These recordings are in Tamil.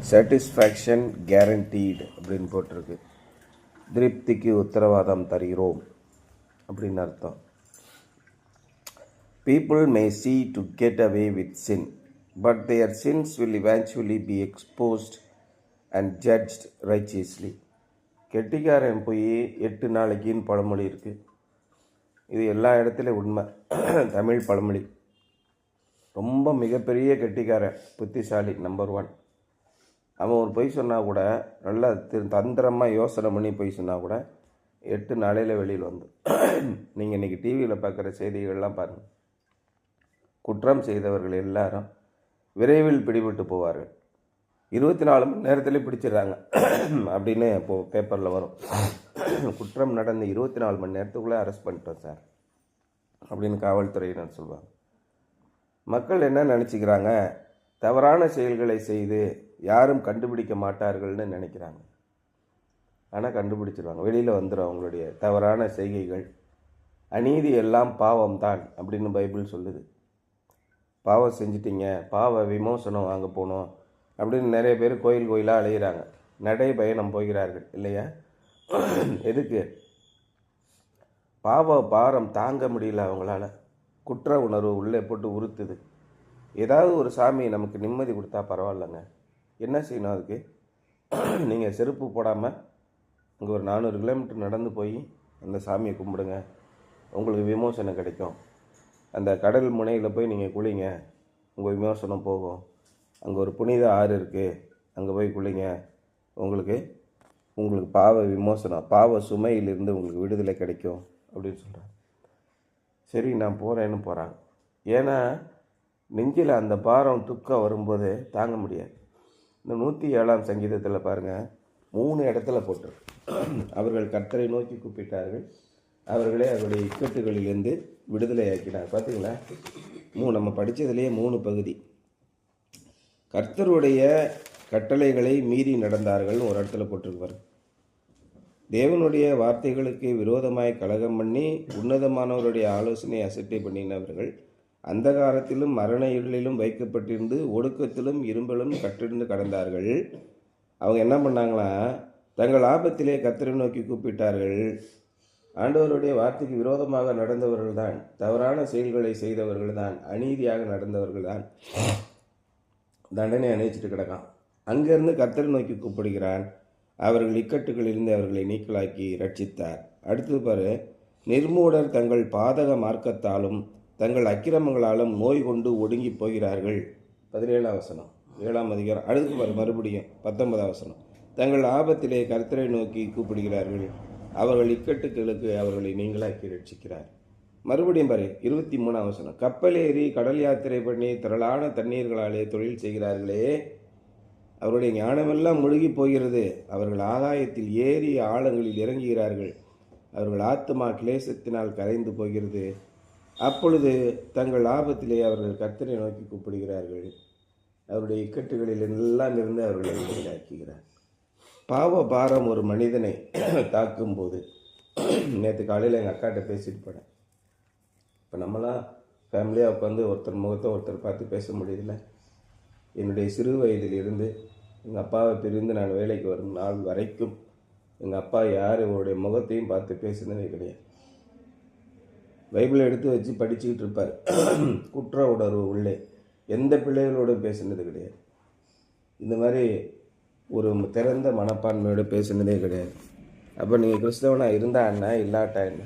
சாட்டிஸ்ஃபேக்ஷன் கேரண்டீடு அப்படின்னு போட்டிருக்கு. திருப்திக்கு உத்தரவாதம் தருகிறோம் அப்படின்னு அர்த்தம். People may see to get away with sin, but their sins will eventually be exposed and judged righteously. கெட்டிக்காரன் போய் 8 நாளைக்குன்னு பழமொழி இருக்குது. இது எல்லா இடத்துலையும் உண்மை. தமிழ் பழமொழி. ரொம்ப மிகப்பெரிய கெட்டிக்காரன், புத்திசாலி, நம்பர் 1. அவன் ஒரு பொய் சொன்னால் கூட, நல்லா தந்திரமாக யோசனை பண்ணி பொய் சொன்னால் கூட 8 நாளையில் வெளியில் வந்து. நீங்கள் இன்றைக்கி டிவியில் பார்க்குற செய்திகள்லாம் பாருங்கள். குற்றம் செய்தவர்கள் எல்லாரும் விரைவில் பிடிபட்டு போவார்கள். 24 மணி நேரத்திலே பிடிச்சிடுறாங்க அப்படின்னு இப்போது பேப்பரில் வரும். குற்றம் நடந்த 24 மணி நேரத்துக்குள்ளே அரெஸ்ட் பண்ணிட்டோம் சார் அப்படின்னு காவல்துறையினர் சொல்லுவாங்க. மக்கள் என்ன நினச்சிக்கிறாங்க, தவறான செயல்களை செய்து யாரும் கண்டுபிடிக்க மாட்டார்கள்னு நினைக்கிறாங்க. ஆனால் கண்டுபிடிச்சிருவாங்க, வெளியில் வந்துடும் அவங்களுடைய தவறான செய்கைகள். அநீதி எல்லாம் பாவம்தான் அப்படின்னு பைபிள் சொல்லுது. பாவம் செஞ்சிட்டிங்க, பாவ விமோசனம் வாங்க போகணும் அப்படின்னு நிறைய பேர் கோயிலாக அலைகிறாங்க, நடை பயணம் போகிறார்கள் இல்லையா? எதுக்கு? பாவ பாரம் தாங்க முடியல அவங்களால, குற்ற உணர்வு உள்ளே போட்டு உறுத்துது. ஏதாவது ஒரு சாமி நமக்கு நிம்மதி கொடுத்தா பரவாயில்லைங்க. என்ன செய்யணும் அதுக்கு? நீங்கள் செருப்பு போடாமல் இங்கே ஒரு 400 கிலோமீட்டர் நடந்து போய் அந்த சாமியை கும்பிடுங்க, உங்களுக்கு விமோசனம் கிடைக்கும். அந்த கடல் முனையில் போய் நீங்கள் குளிங்க, உங்கள் விமோசனம் போகும். அங்கே ஒரு புனித ஆறு இருக்குது, அங்கே போய் குளிங்க, உங்களுக்கு பாவ விமோசனம், பாவ சுமையிலிருந்து உங்களுக்கு விடுதலை கிடைக்கும் அப்படின்னு சொல்கிறாங்க. சரி, நான் போகிறேன்னு போகிறாங்க. ஏன்னா நெஞ்சில் அந்த பாரம் துக்கம் வரும்போது தாங்க முடியாது. இந்த 107ஆம் சங்கீதத்தில் பாருங்கள், 3 இடத்துல போட்டிருக்கு. அவர்கள் கர்த்தரை நோக்கி கூப்பிட்டார்கள், அவர்களே அவருடைய இக்கட்டுகளிலிருந்து விடுதலை ஆக்கினார். பார்த்தீங்களா? நம்ம படித்ததுலேயே 3 பகுதி. கர்த்தருடைய கட்டளைகளை மீறி நடந்தார்கள்னு ஒரு இடத்துல போட்டிருப்பார். தேவனுடைய வார்த்தைகளுக்கு விரோதமாய் கலகம் பண்ணி உன்னதமானவருடைய ஆலோசனை அசட்டை பண்ணினவர்கள் அந்தகாரத்திலும் மரண இருளிலும் வைக்கப்பட்டிருந்து ஒடுக்கத்திலும் இரும்பலும் கட்டிருந்து கடந்தார்கள். அவங்க என்ன பண்ணாங்களா, தங்கள் ஆபத்திலே கர்த்தரை நோக்கி கூப்பிட்டார்கள். ஆண்டவருடைய வார்த்தைக்கு விரோதமாக நடந்தவர்கள் தான், தவறான செயல்களை செய்தவர்கள் தான், அநீதியாக நடந்தவர்கள் தான் தண்டனை அணைச்சிட்டு கிடக்கான். அங்கேருந்து கர்த்தரை நோக்கி கூப்பிடுகிறான். அவர்கள் இக்கட்டுகளிலிருந்து அவர்களை நீக்கலாக்கி ரட்சித்தார். அடுத்தது பாரு, நிர்மூடர் தங்கள் பாதக மார்க்கத்தாலும் தங்கள் அக்கிரமங்களாலும் நோய் கொண்டு ஒடுங்கி போகிறார்கள். 17ஆம் வசனம், 7ஆம் அதிகாரம். அடுத்து பாரு, மறுபடியும் 19ஆம் வசனம். தங்கள் ஆபத்திலே கர்த்தரை நோக்கி கூப்பிடுகிறார்கள், அவர்கள் இக்கட்டுகளுக்கு அவர்களை நீங்களாக்கி ரட்சிக்கிறார். மறுபடியும் பாரு, 23ஆம் வசனம். கப்பலேறி கடல் யாத்திரை பண்ணி திரளான தண்ணீர்களாலே தொழில் செய்கிறார்களே, அவருடைய ஞானமெல்லாம் முழுகி போகிறது. அவர்கள் ஆகாயத்தில் ஏறி ஆழங்களில் இறங்குகிறார்கள். அவர்கள் ஆத்துமா கிளேசத்தினால் கரைந்து போகிறது. அப்பொழுது தங்கள் ஆபத்திலே அவர்கள் கர்த்தரை நோக்கி கூப்பிடுகிறார்கள், அவருடைய இக்கட்டுகளில் எல்லாம் இருந்து அவர்களை விடுதலையாக்குகிறார். பாவ பாரம் ஒரு மனிதனை தாக்கும்போது, நேற்று காலையில் எங்கள் அக்காட்ட பேசிட்டு போனேன். இப்போ நம்மளாம் ஃபேமிலியாக உட்காந்து ஒருத்தர் முகத்தை ஒருத்தர் பார்த்து பேச முடியல. என்னுடைய சிறு வயதிலிருந்து எங்கள் அப்பாவை பிரிந்து நான் வேலைக்கு வரும் நாள் வரைக்கும் எங்கள் அப்பா யார் அவருடைய முகத்தையும் பார்த்து பேசினதே கிடையாது. பைபிளை எடுத்து வச்சு படிச்சுக்கிட்டு இருப்பார். குற்ற உணர்வு உள்ளே எந்த பிள்ளைகளோடு பேசினது கிடையாது. இந்த மாதிரி ஒரு திறந்த மனப்பான்மையோடு பேசினதே கிடையாது. அப்போ நீங்கள் கிறிஸ்தவனாக இருந்தா என்ன, இல்லாட்டா என்ன?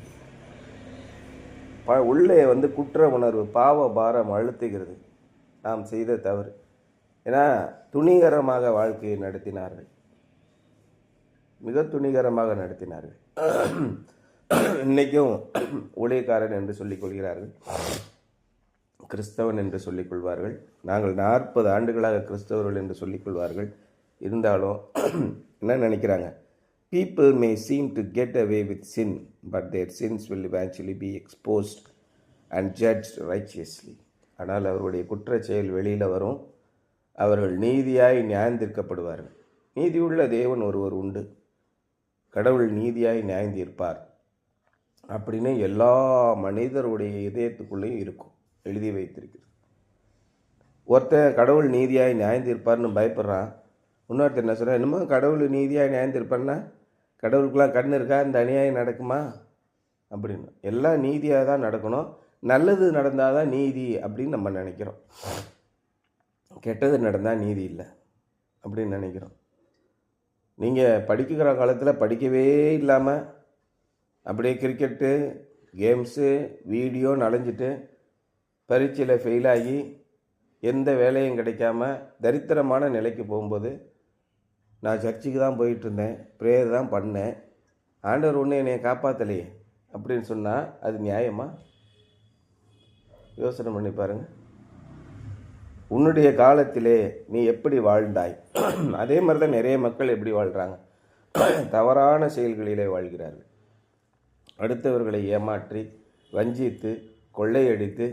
உள்ளே குற்ற உணர்வு, பாவ பாரம் அழுத்துகிறது, நாம் செய்த தவறு. ஏன்னா துணிகரமாக வாழ்க்கையை நடத்தினார்கள், மிக துணிகரமாக நடத்தினார்கள். இன்றைக்கும் ஊழியக்காரன் என்று சொல்லிக் கொள்கிறார்கள், கிறிஸ்தவன் என்று சொல்லிக் கொள்வார்கள். நாங்கள் 40 ஆண்டுகளாக கிறிஸ்தவர்கள் என்று சொல்லிக் கொள்வார்கள். இருந்தாலும் என்ன நினைக்கிறாங்க, people may seem to get away with sin, but their sins will eventually be exposed and judged righteously. ஆனால் அவருடைய குற்ற செயல் வெளியில் வரும், அவர்கள் நீதியாய் நியாயந்தீர்க்கப்படுவார்கள். நீதியுள்ள தேவன் ஒருவர் உண்டு, கடவுள் நீதியாய் நியாயந்தீர்ப்பார் அப்படின்னு எல்லா மனிதருடைய இதயத்துக்குள்ளேயும் இருக்கும், எழுதி வைத்திருக்கிறது. ஒருத்தன் கடவுள் நீதியாய் நியாயந்தீர்ப்பார்னு பயப்படுறான், இன்னொருத்தர் என்ன சொல்கிறார், என்னமோ கடவுள் நீதியாக நியாயந்திருப்பான்னா கடவுளுக்கெல்லாம் கண் இருக்கா, இந்த அநியாயம் நடக்குமா அப்படின்னு. எல்லாம் நீதியாக தான் நடக்கணும், நல்லது நடந்தால் தான் நீதி அப்படின்னு நம்ம நினைக்கிறோம். கெட்டது நடந்தால் நீதி இல்லை அப்படின்னு நினைக்கிறோம். நீங்கள் படிக்கிற காலத்தில் படிக்கவே இல்லாமல் அப்படியே கிரிக்கெட்டு கேம்ஸு வீடியோ நனைஞ்சிட்டு பரீட்சையில் ஃபெயிலாகி எந்த வேலையும் கிடைக்காம தரித்திரமான நிலைக்கு போகும்போது, நான் சர்ச்சுக்கு தான் போயிட்டுருந்தேன், ப்ரேயர் தான் பண்ணேன், ஆண்டவர் ஒன்று என்னை காப்பாற்றலையே அப்படின்னு சொன்னால் அது நியாயமா? யோசனை பண்ணி பாருங்கள். உன்னுடைய காலத்திலே நீ எப்படி வாழ்ந்தாய்? அதே மாதிரி தான் நிறைய மக்கள் எப்படி வாழ்கிறாங்க, தவறான செயல்களிலே வாழ்கிறார்கள். அடுத்தவர்களை ஏமாற்றி வஞ்சித்து கொள்ளையடித்து,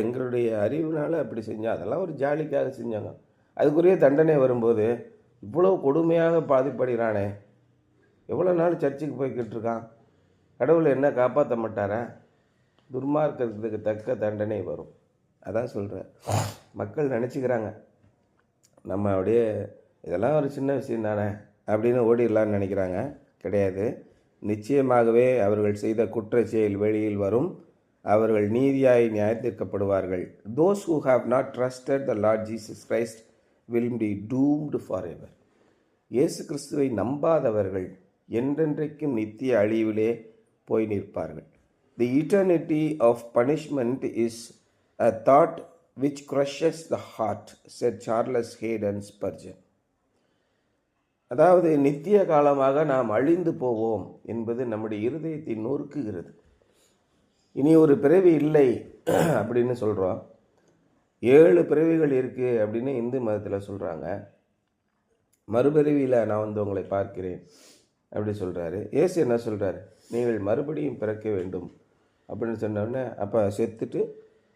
எங்களுடைய அறிவுனால் அப்படி செஞ்சோம், அதெல்லாம் ஒரு ஜாலிக்காக செஞ்சாங்க, அதுக்குரிய தண்டனை வரும்போது இவ்வளோ கொடுமையாக பாதிப்படுகிறானே, எவ்வளோ நாள் சர்ச்சுக்கு போய்கிட்டு இருக்கான், கடவுள் என்ன காப்பாற்ற மாட்டாரா? துர்மார்க்கத்துக்கு தக்க தண்டனை வரும். அதான் சொல்கிறேன். மக்கள் நினச்சிக்கிறாங்க நம்ம அப்படியே இதெல்லாம் ஒரு சின்ன விஷயம் தானே அப்படின்னு ஓடிடலான்னு நினைக்கிறாங்க. கிடையாது. நிச்சயமாகவே அவர்கள் செய்த குற்ற செயல் வெளியில் வரும். அவர்கள் நீதியாய் நியாயத்தீர்க்கப்படுவார்கள். Those who have not trusted the Lord Jesus Christ will be doomed forever. இயேசு கிறிஸ்துவை நம்பாதவர்கள் என்றென்றைக்கும் நித்திய அழிவிலே போய் நிற்பார்கள். The eternity of punishment is a thought which crushes the heart, said Charles Haddon Spurgeon. அதாவது நித்திய காலமாக நாம் அழிந்து போவோம் என்பது நம்முடைய இருதயத்தை நொறுக்குகிறது. இனி ஒரு பிறவி இல்லை அப்படின்னு சொல்கிறோம். 7 பிறவிகள் இருக்குது அப்படின்னு இந்து மதத்தில் சொல்கிறாங்க. மறுபிறவியில் நான் வந்து உங்களை பார்க்கிறேன் அப்படி சொல்கிறாரு. இயேசு என்ன சொல்கிறாரு, நீங்கள் மறுபடியும் பிறக்க வேண்டும் அப்படின்னு சொன்னோடனே, அப்போ செத்துட்டு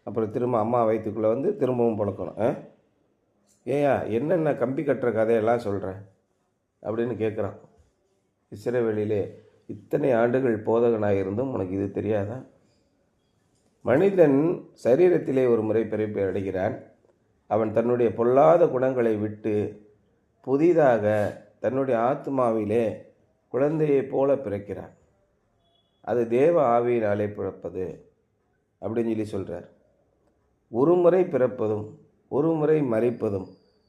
அப்புறம் திரும்ப அம்மா வயிற்றுக்குள்ளே வந்து திரும்பவும் பிறக்கணும். ஏயா என்னென்ன கம்பி கட்டுற கதையெல்லாம் சொல்கிறேன் அப்படின்னு கேட்குறான். இஸ்ரவேலிலே இத்தனை ஆண்டுகள் போதகனாக இருந்தும் உனக்கு இது தெரியாதா? மனிதன் சரீரத்திலே ஒரு முறை பிறப்பை அடைகிறான். அவன் தன்னுடைய பொல்லாத குணங்களை விட்டு புதிதாக தன்னுடைய ஆத்மாவிலே குழந்தையைப் போல பிறக்கிறான். அது தேவ ஆவியினாலே பிறப்பது அப்படின்னு சொல்லி சொல்கிறார். ஒரு முறை பிறப்பதும் ஒரு முறை மரிப்பதும்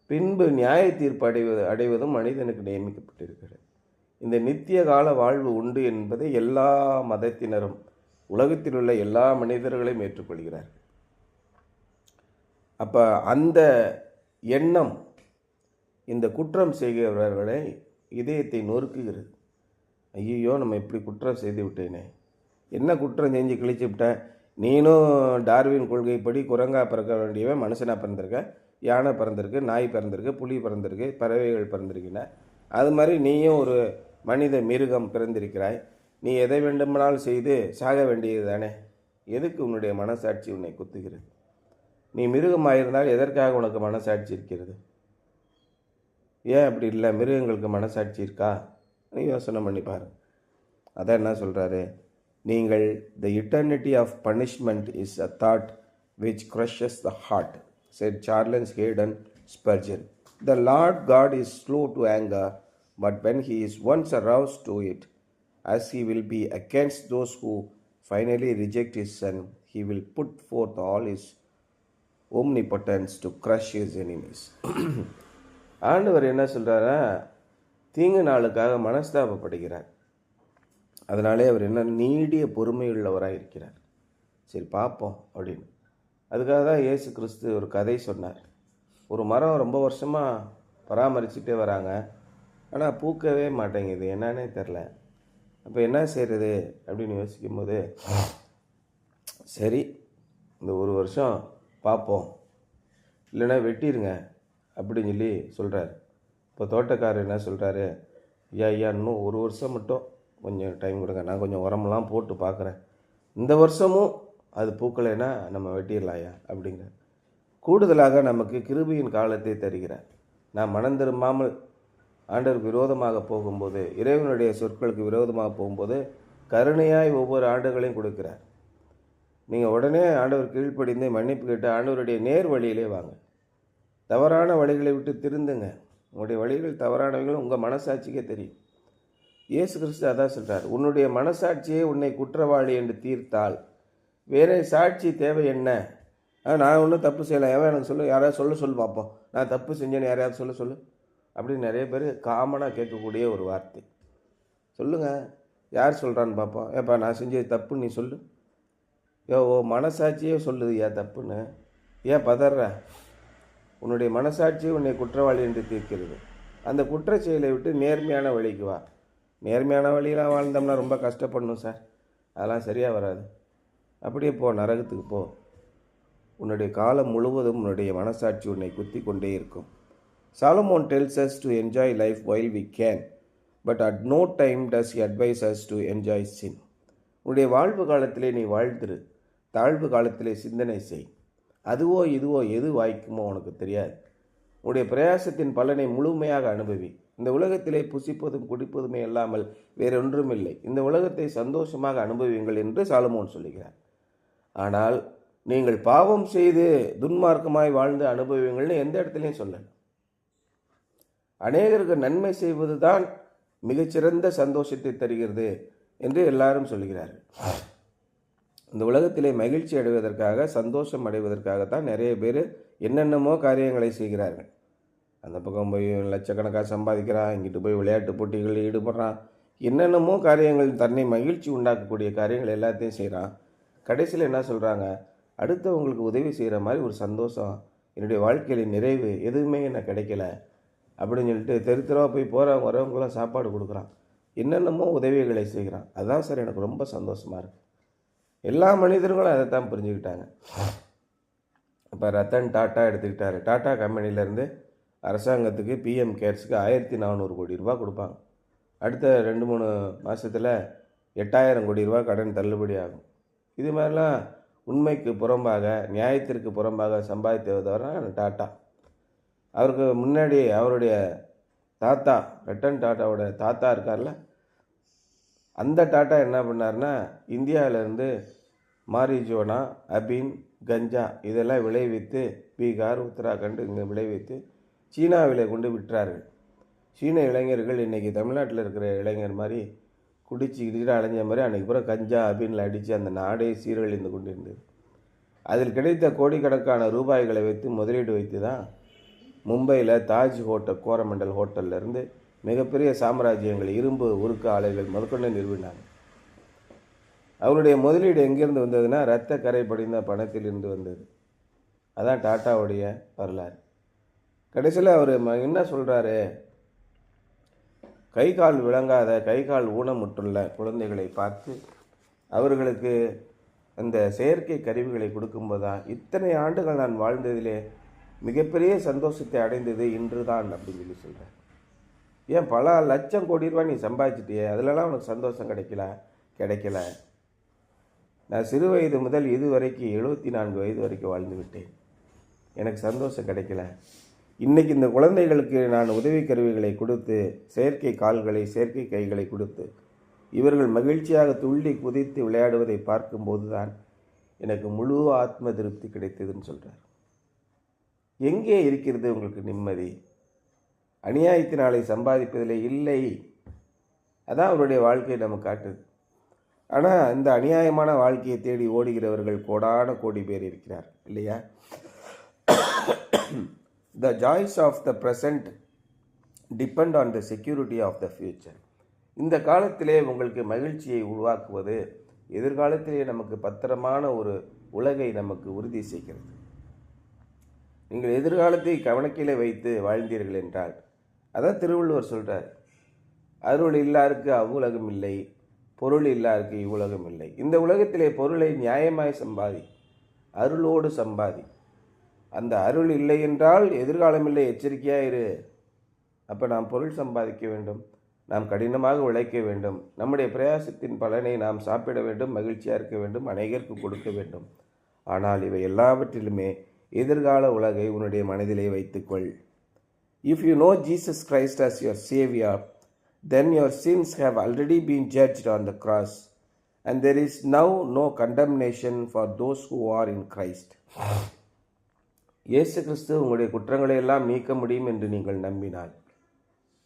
பின்பு நியாய தீர்ப்பு அடைவதும் மனிதனுக்கு நியமிக்கப்பட்டிருக்கிறது. இந்த நித்திய கால வாழ்வு உண்டு என்பதை எல்லா மதத்தினரும் உலகத்தில் உள்ள எல்லா மனிதர்களையும் ஏற்றுக்கொள்கிறார்கள். அப்போ அந்த எண்ணம் இந்த குற்றம் செய்கிறவர்களை இதயத்தை நொறுக்குகிறது. ஐயோ நம்ம இப்படி குற்றம் செய்து விட்டேனே, என்ன குற்றம் செஞ்சு கிழிச்சு விட்டேன், நீனும் டார்வின் கொள்கைப்படி குரங்கா பிறக்க வேண்டியவன் மனுஷனாக பிறந்திருக்க, யானை பிறந்திருக்கு, நாய் பிறந்திருக்கு, புலி பிறந்திருக்கு, பறவைகள் பிறந்திருக்கின, அது மாதிரி நீயும் ஒரு மனித மிருகம் பிறந்திருக்கிறாய், நீ எதை வேண்டுமானாலும் செய்து சாக வேண்டியது தானே, எதுக்கு உன்னுடைய மனசாட்சி உன்னை குத்துகிறது? நீ மிருகமாயிருந்தால் எதற்காக உனக்கு மனசாட்சி இருக்கிறது? ஏன் அப்படி இல்லை? மிருகங்களுக்கு மனசாட்சி இருக்கா? நீ யோசனை பண்ணி பாரு. அதான் என்ன சொல்கிறாரு, நீங்கள் the eternity of punishment is a thought which crushes the heart, said Charles Haddon Spurgeon. The Lord God is slow to anger, but when he is once aroused to it, as he will be against those who finally reject his son, he will put forth all his omnipotence to crush his enemies. ஆண்டவர் என்ன சொல்கிறாரா, தீங்கு நாளுக்காக மனஸ்தாபப்படுகிறார். அதனாலே அவர் என்ன நீடிய பொறுமையுள்ளவராக இருக்கிறார். சரி பார்ப்போம் அப்படின்னு. அதுக்காக தான் இயேசு கிறிஸ்து ஒரு கதை சொன்னார். ஒரு மரம் ரொம்ப வருஷமாக பராமரிச்சுட்டே வராங்க, ஆனால் பூக்கவே மாட்டேங்குது, என்னன்னே தெரில. அப்போ என்ன செய்கிறது அப்படின்னு யோசிக்கும் போது, சரி இந்த ஒரு வருஷம் பார்ப்போம், இல்லைன்னா வெட்டிடுங்க அப்படின்னு சொல்லி சொல்கிறார். இப்போ தோட்டக்காரர் என்ன சொல்கிறாரு, ஐயா இன்னும் ஒரு வருஷம் மட்டும் கொஞ்சம் டைம் கொடுங்க, நான் கொஞ்சம் உரமெல்லாம் போட்டு பார்க்குறேன், இந்த வருஷமும் அது பூக்கலைன்னா நம்ம வெட்டிடலாயா அப்படிங்கிற. கூடுதலாக நமக்கு கிருபையின் காலத்தை தருகிறார். நான் மனம் திரும்பாமல் ஆண்டவருக்கு விரோதமாக போகும்போது, இறைவனுடைய சொற்களுக்கு விரோதமாக போகும்போது கருணையாய் ஒவ்வொரு ஆண்டுகளையும் கொடுக்கிறார். நீங்கள் உடனே ஆண்டவர் கீழ்ப்படிந்து மன்னிப்பு கேட்டு ஆண்டவருடைய நேர் வழியிலே வாங்க. தவறான வழிகளை விட்டு திருந்துங்க. உங்களுடைய வழிகள் தவறானவைகள் உங்கள் மனசாட்சிக்கே தெரியும். இயேசு கிறிஸ்து அதான் சொல்கிறார், உன்னுடைய மனசாட்சியே உன்னை குற்றவாளி என்று தீர்த்தால் வேற சாட்சி தேவை என்ன? நான் ஒன்றும் தப்பு செய்யலை, எனக்கு சொல்லு, யாராவது சொல்லு பார்ப்போம், நான் தப்பு செஞ்சேன்னு யாரையாவது சொல்லு அப்படின்னு நிறைய பேர் காமனாக கேட்கக்கூடிய ஒரு வார்த்தை. சொல்லுங்கள், யார் சொல்கிறான்னு பார்ப்போம். ஏப்பா நான் செஞ்சது தப்புன்னு நீ சொல்லு. ஓ மனசாட்சியே சொல்லுது ஏன் தப்புன்னு, ஏன் பதற? உன்னுடைய மனசாட்சியை உன்னை குற்றவாளி என்று தீர்க்கிறது. அந்த குற்ற செயலை விட்டு நேர்மையான வழிக்கு வா. நேர்மையான வழியெலாம் வாழ்ந்தோம்னா ரொம்ப கஷ்டப்படணும் சார், அதெல்லாம் சரியாக வராது. அப்படியே போ, நரகத்துக்கு போ. உன்னுடைய காலம் முழுவதும் உன்னுடைய மனசாட்சி உன்னை குத்தி கொண்டே இருக்கும். Solomon tells us to enjoy life while we can, but at no time does he advise us to enjoy sin. உன்னுடைய வாழ்வு காலத்திலே நீ வாழ்ந்துரு, தாழ்வு காலத்திலே சிந்தனை செய். அதுவோ இதுவோ எது வாய்க்குமோ உனக்கு தெரியாது. உன்னுடைய பிரயாசத்தின் பலனை முழுமையாக அனுபவி. இந்த உலகத்திலே புசிப்பதும் குடிப்பதுமே இல்லாமல் வேறொன்றும் இல்லை. இந்த உலகத்தை சந்தோஷமாக அனுபவியுங்கள் என்று சாலமோன் சொல்லுகிறார். ஆனால் நீங்கள் பாவம் செய்து துன்மார்க்கமாய் வாழ்ந்து அனுபவியுங்கள்னு எந்த இடத்துலையும் சொல்லலை. அநேகருக்கு நன்மை செய்வது தான் மிகச்சிறந்த சந்தோஷத்தை தருகிறது என்று எல்லாரும் சொல்கிறார்கள். இந்த உலகத்திலே மகிழ்ச்சி அடைவதற்காக, சந்தோஷம் அடைவதற்காகத்தான் நிறைய பேர் என்னென்னமோ காரியங்களை செய்கிறார்கள். அந்த பக்கம் போய் லட்சக்கணக்காக சம்பாதிக்கிறான், இங்கிட்டு போய் விளையாட்டு போட்டிகளில் ஈடுபடுறான், என்னென்னமோ காரியங்கள், தன்னை மகிழ்ச்சி உண்டாக்கக்கூடிய காரியங்கள் எல்லாத்தையும் செய்கிறான். கடைசியில் என்ன சொல்கிறாங்க, அடுத்தவங்களுக்கு உதவி செய்கிற மாதிரி ஒரு சந்தோஷம், என்னுடைய வாழ்க்கையில் நிறைவு எதுவுமே எனக்கு கிடைக்கல அப்படின்னு சொல்லிட்டு தெருவாக போய் போகிறவங்க வரவங்களாம் சாப்பாடு கொடுக்குறான், என்னென்னமோ உதவிகளை செய்கிறான். அதுதான் சார் எனக்கு ரொம்ப சந்தோஷமாக இருக்குது. எல்லா மனிதர்களும் அதை தான் புரிஞ்சுக்கிட்டாங்க. இப்போ ரத்தன் டாட்டா எடுத்துக்கிட்டாரு. டாட்டா கம்பெனிலேருந்து அரசாங்கத்துக்கு பிஎம் கேர்ஸுக்கு 1400 கோடி ரூபா கொடுப்பாங்க. அடுத்த 2-3 மாதத்தில் 8000 கோடி ரூபா கடன் தள்ளுபடி ஆகும். இது மாதிரிலாம் உண்மைக்கு புறம்பாக, நியாயத்திற்கு புறம்பாக சம்பாதித்தவர் டாட்டா. அவருக்கு முன்னாடி அவருடைய தாத்தா, ரத்தன் டாட்டாவோட தாத்தா இருக்கார்ல, அந்த டாட்டா என்ன பண்ணார்னா, இந்தியாவிலேருந்து மாரிஜுவானா, அபின், கஞ்சா இதெல்லாம் விளைவித்து பீகார், உத்தராகண்ட் இங்கே விளைவித்து சீனாவில் கொண்டு விட்டுறார்கள். சீன இளைஞர்கள் இன்றைக்கி தமிழ்நாட்டில் இருக்கிற இளைஞர் மாதிரி குடிச்சிக்கிட்டு அலைஞ்ச மாதிரி அன்றைக்கி பூரா கஞ்சா அபின்ல அடித்து அந்த நாடே சீரழிந்து கொண்டிருந்தது. அதில் கிடைத்த கோடிக்கணக்கான ரூபாய்களை வைத்து முதலீடு வைத்து தான் மும்பையில் தாஜ் ஹோட்டல், கோரமண்டல் ஹோட்டல்லேருந்து மிகப்பெரிய சாம்ராஜ்யங்கள், இரும்பு உருக்கு ஆலைகள் முதற்கொண்டு நிறுவினாங்க. அவருடைய முதலீடு எங்கேருந்து வந்ததுன்னா இரத்த கரை படிந்த பணத்திலிருந்து வந்தது. அதான் டாட்டாவுடைய வரலாறு. கடைசியில் அவர் என்ன சொல்கிறாரு, கை கால் விளங்காத, கை கால் ஊனமுற்றுள்ள குழந்தைகளை பார்த்து அவர்களுக்கு அந்த செயற்கை கருவிகளை கொடுக்கும்போது தான் இத்தனை ஆண்டுகள் நான் வாழ்ந்ததிலே மிகப்பெரிய சந்தோஷத்தை அடைந்தது இன்று தான் அப்படின்னு சொல்கிறேன். ஏன் பல லட்சம் கோடி ரூபாய் நீ சம்பாதிச்சிட்டியே, அதிலலாம் உனக்கு சந்தோஷம் கிடைக்கல. நான் சிறு வயது முதல் இது வரைக்கும் 74 வயது வரைக்கும் வாழ்ந்து விட்டேன், எனக்கு சந்தோஷம் கிடைக்கல. இன்றைக்கி இந்த குழந்தைகளுக்கு நான் உதவி கருவிகளை கொடுத்து, செயற்கை கால்களை, செயற்கை கைகளை கொடுத்து இவர்கள் மகிழ்ச்சியாக துள்ளி குதித்து விளையாடுவதை பார்க்கும்போது தான் எனக்கு முழு ஆத்ம திருப்தி கிடைத்ததுன்னு சொல்கிறார். எங்கே இருக்கிறது உங்களுக்கு நிம்மதி? அநியாயத்தினாலே சம்பாதிப்பதில் இல்லை. அதான் அவருடைய வாழ்க்கையை நம்ம காட்டுது. ஆனால் இந்த அநியாயமான வாழ்க்கையை தேடி ஓடுகிறவர்கள் கோடான கோடி பேர் இருக்கிறார் இல்லையா? The joys of the present depend on the security of the future. இந்த காலத்திலே உங்களுக்கு மகிழ்ச்சியை உருவாக்குவது எதிர்காலத்திலே நமக்கு பத்திரமான ஒரு உலகை நமக்கு உறுதி செய்கிறது. நீங்கள் எதிர்காலத்தை கவனக்கிலே வைத்து வாழ்ந்தீர்கள் என்றால், அதான் திருவள்ளுவர் சொல்கிறார், அருள் இல்லாருக்கு அவ்வுலகம் இல்லை, பொருள் இல்லாருக்கு இவ்வுலகம் இல்லை. இந்த உலகத்திலே பொருளை நியாயமாய் சம்பாதி, அருளோடு சம்பாதி. அந்த அருள் இல்லை என்றால் எதிர்காலம் இல்லை, எச்சரிக்கையாக இரு. அப்போ நாம் பொருள் சம்பாதிக்க வேண்டும், நாம் கடினமாக உழைக்க வேண்டும், நம்முடைய பிரயாசத்தின் பலனை நாம் சாப்பிட வேண்டும், மகிழ்ச்சியாக இருக்க வேண்டும், அநேகருக்கு கொடுக்க வேண்டும். ஆனால் இவை எல்லாவற்றிலுமே எதிர்கால உலகை உன்னுடைய மனதிலே வைத்துக்கொள். If you know Jesus Christ as your Savior, then your sins have already been judged on the cross, and there is now no condemnation for those who are in Christ. இயேசு கிறிஸ்து உங்களுடைய குற்றங்களை எல்லாம் நீக்க முடியும் என்று நீங்கள் நம்பினால்,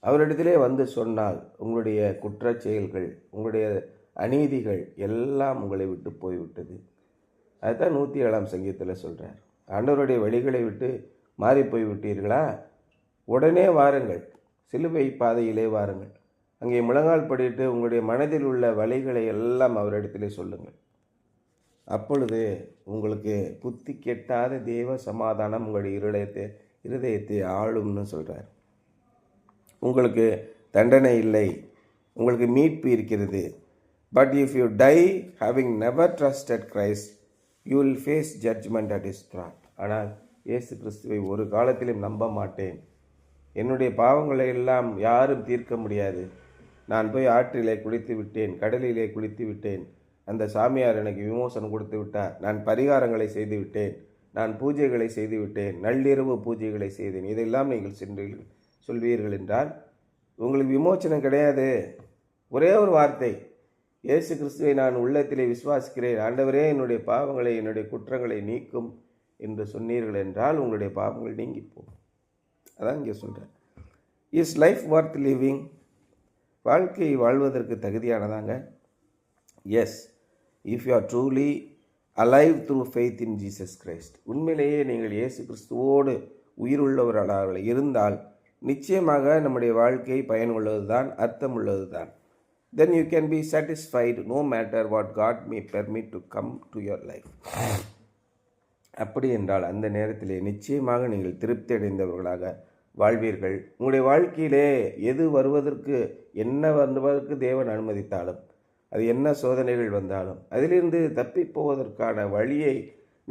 அவரிடத்திலே வந்து சொன்னால், உங்களுடைய குற்றச் செயல்கள், உங்களுடைய அநீதிகள் எல்லாம் உங்களை விட்டு போய்விட்டது. அதுதான் 107ஆம் சங்கீதத்தில் சொல்கிறார். ஆண்டவருடைய வழிகளை விட்டு மாறி போய் விட்டீர்களா? உடனே வாருங்கள், சிலுவை பாதையிலே வாருங்கள். அங்கே முழங்கால் படிட்டு உங்களுடைய மனதில் உள்ள வழிகளை எல்லாம் அவரிடத்திலே சொல்லுங்கள். அப்பொழுது உங்களுக்கு புத்தி கெட்டாத தேவ சமாதானம் உங்களுடைய இருதயத்தை ஆளும்னு சொல்கிறார். உங்களுக்கு தண்டனை இல்லை, உங்களுக்கு மீட்பு இருக்கிறது. But if you die having never trusted Christ, you will face judgement at his throne. ஆனால் இயேசு கிறிஸ்துவை ஒரு காலத்திலும் நம்ப மாட்டேன், என்னுடைய பாவங்களை எல்லாம் யாரும் தீர்க்க முடியாது, நான் போய் ஆற்றிலே குளித்து விட்டேன், கடலிலே குளித்து விட்டேன், அந்த சாமியார் எனக்கு விமோசனம் கொடுத்து விட்டார், நான் பரிகாரங்களை செய்து விட்டேன், நான் பூஜைகளை செய்து விட்டேன், நள்ளிரவு பூஜைகளை செய்தேன், இதெல்லாம் நீங்கள் சென்றீர்கள் சொல்வீர்கள் என்றால் உங்களுக்கு விமோசனம் கிடையாது. ஒரே ஒரு வார்த்தை, இயேசு கிறிஸ்துவை நான் உள்ளத்திலே விசுவாசிக்கிறேன், ஆண்டவரே என்னுடைய பாவங்களை என்னுடைய குற்றங்களை நீக்கும் என்று சொன்னீர்கள் என்றால் உங்களுடைய பாவங்கள் நீங்கி போகும். அதான் இங்கே சொல்கிறேன். Is life worth living? வாழ்க்கை வாழ்வதற்கு தகுதியானதாங்க? Yes, if you are truly alive through faith in Jesus Christ. உண்மையிலேயே நீங்கள் இயேசு கிறிஸ்துவோடு உயிருள்ளவர்களாக இருந்தால் நிச்சயமாக நம்முடைய வாழ்க்கை பயனுள்ளது தான், அர்த்தம் உள்ளது தான். then you can be satisfied no matter what God may permit to come to your life. அப்படி என்றால் அந்த நேரத்திலே நிச்சயமாக நீங்கள் திருப்தி அடைந்தவர்களாக வாழ்வீர்கள். உங்களுடைய வாழ்க்கையிலே எது வருவதற்கு, என்ன வருவதற்கு தேவன் அனுமதித்தாலும், அது என்ன சோதனைகள் வந்தாலும் அதிலிருந்து தப்பி போவதற்கான வழியை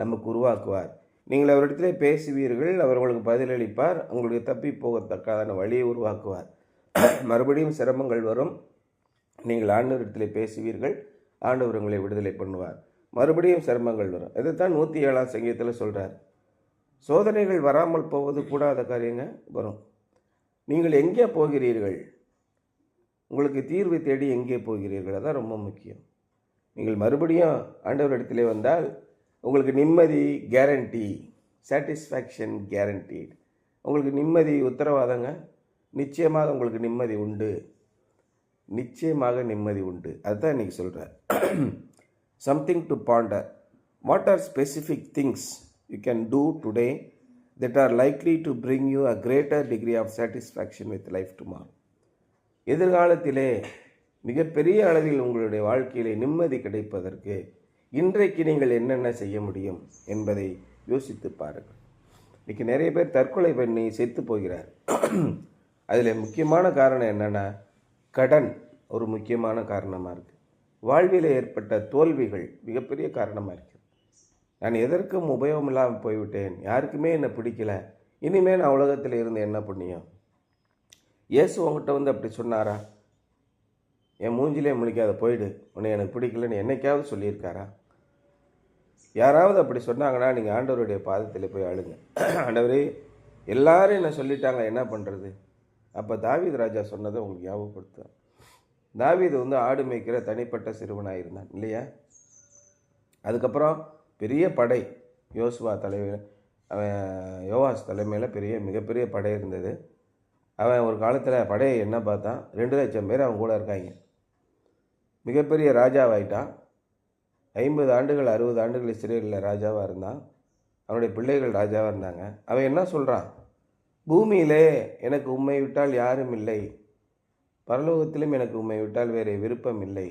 நமக்கு உருவாக்குவார். நீங்கள் அவரிடத்திலே பேசுவீர்கள், அவர் உங்களுக்கு பதிலளிப்பார், உங்களுக்கு தப்பி போவதற்கான வழியை உருவாக்குவார். மறுபடியும் சிரமங்கள் வரும், நீங்கள் ஆண்டவரிடத்திலே பேசுவீர்கள், ஆண்டவர் உங்களை விடுதலை பண்ணுவார். மறுபடியும் சிரமங்கள் வரும். இதைத்தான் 107ஆம் சங்கீதத்தில் சொல்கிறார். சோதனைகள் வராமல் போவது கூடாத காரியங்க வரும். நீங்கள் எங்கே போகிறீர்கள், உங்களுக்கு தீர்வு தேடி எங்கே போகிறீர்கள், அதான் ரொம்ப முக்கியம். நீங்கள் மறுபடியும் ஆண்டவரிடத்திலே வந்தால் உங்களுக்கு நிம்மதி கேரண்டி, சாட்டிஸ்ஃபேக்ஷன் கேரண்டீட். உங்களுக்கு நிம்மதி உத்தரவாதங்க. நிச்சயமாக உங்களுக்கு நிம்மதி உண்டு, நிச்சயமாக நிம்மதி உண்டு. அதுதான் இன்றைக்கி சொல்கிறேன். Something to Pander. What are specific things you can do today that are likely to bring you a greater degree of satisfaction with life tomorrow? எதிர்காலத்திலே மிகப்பெரிய அளவில் உங்களுடைய வாழ்க்கையிலே நிம்மதி கிடைப்பதற்கு இன்றைக்கு நீங்கள் என்னென்ன செய்ய முடியும் என்பதை யோசித்து பாருங்கள். இன்றைக்கி நிறைய பேர் தற்கொலை பண்ணி செத்து போகிறார். அதில் முக்கியமான காரணம் என்னென்னா, கடன் ஒரு முக்கியமான காரணமாக இருக்குது. வாழ்வில் ஏற்பட்ட தோல்விகள் மிகப்பெரிய காரணமாக இருக்குது. நான் எதற்கும் உபயோகம் இல்லாமல் போய்விட்டேன், யாருக்குமே என்னை பிடிக்கல, இனிமேல் நான் உலகத்தில் இருந்து என்ன புண்ணியம்? இயேசு உங்கள்கிட்ட வந்து அப்படி சொன்னாரா? என் மூஞ்சிலே முழிக்காத, போயிடு, உன்னை எனக்கு பிடிக்கலன்னு என்னைக்காவது சொல்லியிருக்காரா? யாராவது அப்படி சொன்னாங்கன்னா நீங்கள் ஆண்டவருடைய பாதத்தில் போய் அழுங்க. ஆண்டவரே, எல்லாரும் என்ன சொல்லிட்டாங்க, என்ன பண்ணுறது? அப்போ தாவீது ராஜா சொன்னதை உங்களுக்கு ஞாபகப்படுத்துவேன். தாவீது வந்து ஆடு மேய்க்கிற தனிப்பட்ட சிறுவனாக இருந்தான் இல்லையா? அதுக்கப்புறம் பெரிய படை, யோவாஸ் தலைமையில் மிகப்பெரிய படை இருந்தது. அவன் ஒரு காலத்தில் படையை என்ன பார்த்தான், 2 லட்சம் பேர் அவன் கூட இருக்காங்க. மிகப்பெரிய ராஜாவாயிட்டான். 50 ஆண்டுகள் 60 ஆண்டுகள் இஸ்ரேலில் ராஜாவாக இருந்தான். அவனுடைய பிள்ளைகள் ராஜாவாக இருந்தாங்க. அவன் என்ன சொல்கிறான், பூமியிலே எனக்கு உம்மை விட்டால் யாரும் இல்லை, பரலோகத்திலும் எனக்கு உம்மை விட்டால் வேறு விருப்பம் இல்லை.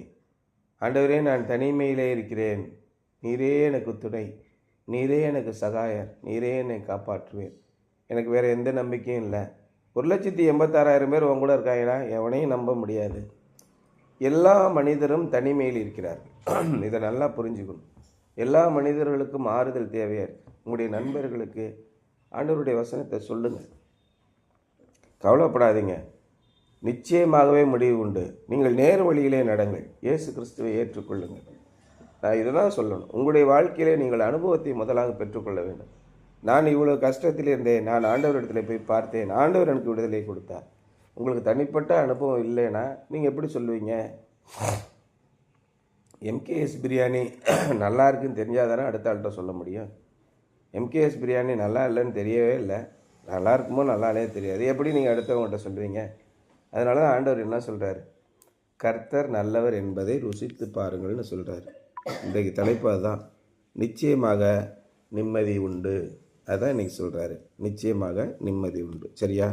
ஆண்டவரே, நான் தனிமையிலே இருக்கிறேன், நீரே எனக்கு துணை, நீரே எனக்கு சகாயர், நீரே என்னை காப்பாற்றுவேன், எனக்கு வேறு எந்த நம்பிக்கையும் இல்லை. 1,86,000 பேர் உன் கூட இருக்காங்களா? எவனையும் நம்ப முடியாது. எல்லா மனிதரும் தனிமையில் இருக்கிறார்கள். இதை நல்லா புரிஞ்சுக்கணும். எல்லா மனிதர்களுக்கும் ஆறுதல் தேவையாக இருக்குது. உங்களுடைய நண்பர்களுக்கு ஆண்டவருடைய வசனத்தை சொல்லுங்கள். கவலைப்படாதீங்க, நிச்சயமாகவே முடிவு உண்டு. நீங்கள் நேர் வழியிலே நடங்கள், இயேசு கிறிஸ்துவை ஏற்றுக்கொள்ளுங்கள். நான் இதை தான் சொல்லணும். உங்களுடைய வாழ்க்கையிலே நீங்கள் அனுபவத்தை முதலாக பெற்றுக்கொள்ள வேண்டும். நான் இவ்வளோ கஷ்டத்தில் இருந்தேன், நான் ஆண்டவரிடத்தில் போய் பார்த்தேன், ஆண்டவர் எனக்கு விடுதலை கொடுத்தார். உங்களுக்கு தனிப்பட்ட அனுபவம் இல்லைன்னா நீங்கள் எப்படி சொல்லுவீங்க? MKS பிரியாணி நல்லா இருக்குன்னு தெரிஞ்சால் தானே அடுத்த ஆள்கிட்ட சொல்ல முடியும். எம்கேஎஸ் பிரியாணி நல்லா இல்லைன்னு தெரியவே இல்லை, நல்லா இருக்குமோ நல்லா இல்லையே தெரியாது, எப்படி நீங்கள் அடுத்தவங்கள்ட்ட சொல்கிறீங்க? அதனால தான் ஆண்டவர் என்ன சொல்கிறார்? கர்த்தர் நல்லவர் என்பதை ருசித்து பாருங்கள்னு சொல்கிறார். இன்றைக்கு தலைப்பு அதுதான். நிச்சயமாக நிம்மதி உண்டு. அதான் இன்றைக்கி சொல்கிறாரு, நிச்சயமாக நிம்மதி உண்டு. சரியா?